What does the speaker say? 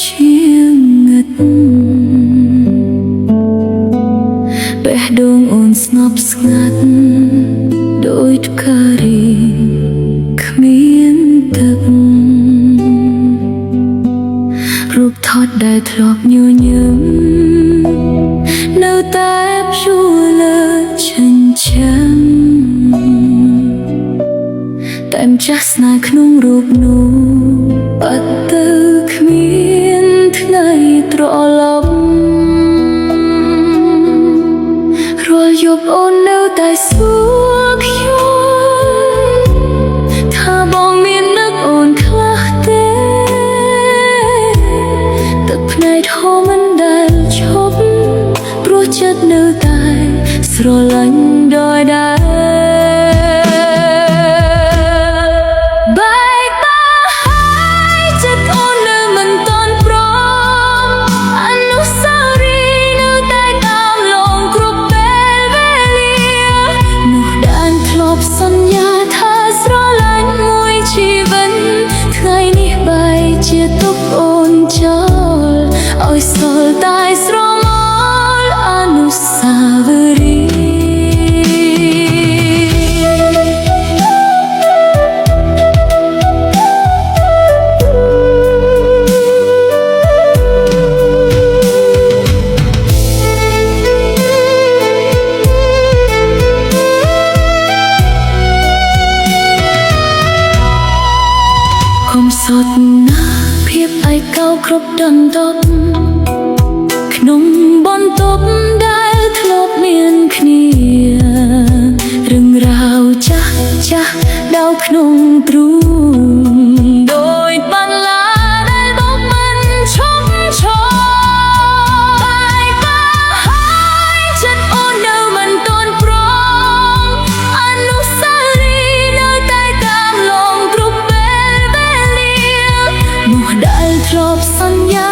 ជាងឹតបេះដូងអូនស្ងប់ស្ងាត់ដូចផ្ការីគ្មានទឹករូបថតដែលធ្លាប់ញញឹមនៅតែព្យួរលើចិញ្ចាំងតែម្ចាស់ស្នេហ៍ក្នុងរូបនោះបាត់ទៅគ្មានថ្ងៃត្រឡប់រាល់យប់អូននៅតែសួរខ្ញុំថាបងមាននឹកអូនខ្លះទេទឹកភ្នែកហូរមិនដែលឈប់ព្រោះចិត្តនៅតែស្រឡាញ់ដោយដែរជាទុកអូនចោលឲ្យសល់តែស្រមោលអនុស្សាវរីយ៍កុំសត់ណាភាពឯកោគ្រប់ដណ្ដប់ក្នុងបន្ទប់ដែលធ្លាប់មានគ្នារឿងរ៉ាវចាស់ចាស់ដៅក្នុងទ្រូងដោយបានឡាដែលបងមិនឈប់ឈរបែកបាក់ហើយចិត្តអូននៅមិនទាន់ព្រមអនុស្សាវរីយ៍នៅតែតាមឡងគ្រប់ពេលវេលានោះដែលធ្លាប់សន្យា